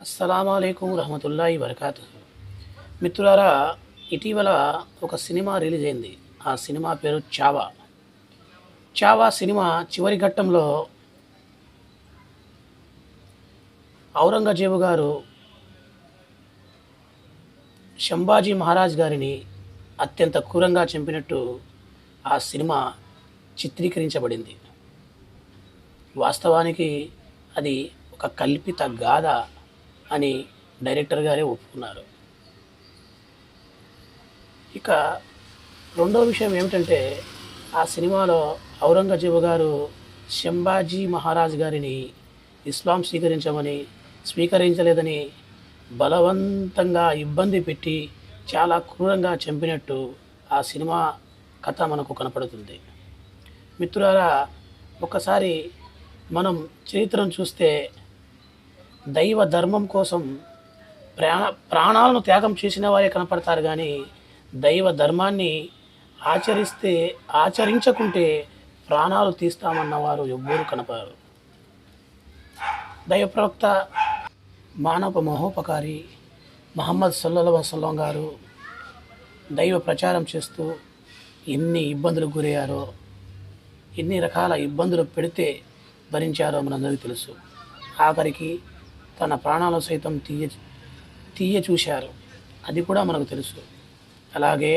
అస్సలాముఅలైకుం రహమతుల్లాహి వరకాతుహు. మిత్రులారా, ఇటీవల ఒక సినిమా రిలీజ్ అయింది. ఆ సినిమా పేరు చావా. చావా సినిమా చివరి ఘట్టంలో ఔరంగజేబు గారు శంభాజీ మహారాజ్ గారిని అత్యంత క్రూరంగా చంపినట్టు ఆ సినిమా చిత్రీకరించబడింది. వాస్తవానికి అది ఒక కల్పిత గాథ అని డైరెక్టర్ గారే ఒప్పుకున్నారు. ఇక రెండో విషయం ఏమిటంటే, ఆ సినిమాలో ఔరంగజేబు గారు శంభాజీ మహారాజ్ గారిని ఇస్లాం స్వీకరించలేదని బలవంతంగా ఇబ్బంది పెట్టి చాలా క్రూరంగా చంపినట్టు ఆ సినిమా కథ మనకు కనపడుతుంది. మిత్రులారా, ఒకసారి మనం చరిత్రను చూస్తే దైవ ధర్మం కోసం ప్రాణాలను త్యాగం చేసిన వారే కనపడతారు, కానీ దైవ ధర్మాన్ని ఆచరించకుంటే ప్రాణాలు తీస్తామన్న వారు ఎవ్వరూ కనపడరు. దైవ ప్రవక్త మానవ మహోపకారి మహమ్మద్ సల్లల్లాహు అలైహి వసల్లం గారు దైవ ప్రచారం చేస్తూ ఎన్ని ఇబ్బందులకు గురయ్యారో, ఎన్ని రకాల ఇబ్బందులు పెడితే భరించారో మనందరికీ తెలుసు. ఆఖరికి తన ప్రాణాలు సైతం తీయ చూశారు, అది కూడా మనకు తెలుసు. అలాగే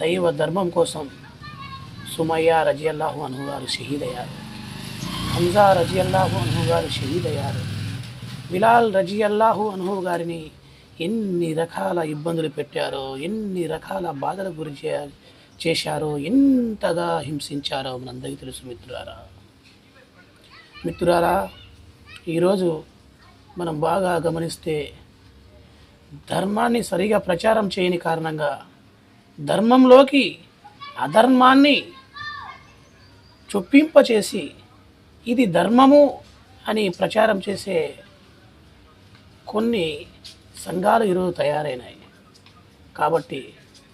దైవ ధర్మం కోసం సుమయ్య రజియల్లాహు అన్హు గారు షహీద్ అయ్యారు, హంజా రజియల్లాహు అన్హు గారు షహీద్ అయ్యారు, బిలాల్ రజియల్లాహు అన్హు గారిని ఎన్ని రకాల ఇబ్బందులు పెట్టారో, ఎన్ని రకాల బాధలకు గురి చేశారో, ఎంతగా హింసించారో మనందరికీ తెలుసు. మిత్రులారా, ఈరోజు మనం బాగా గమనిస్తే ధర్మాన్ని సరిగా ప్రచారం చేయని కారణంగా ధర్మంలోకి అధర్మాన్ని చొప్పింపచేసి ఇది ధర్మము అని ప్రచారం చేసే కొన్ని సంఘాలు ఈరోజు తయారైనాయి. కాబట్టి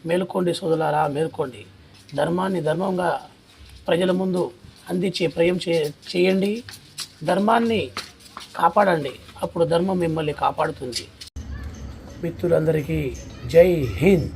మేలుకోండి సోదరులారా, మేలుకోండి. ధర్మాన్ని ధర్మంగా ప్రజల ముందు అందించే చేయండి. ధర్మాన్ని కాపాడండి, అప్పుడు ధర్మం మిమ్మల్ని కాపాడుతుంది. మిత్రులందరికీ జై హింద్.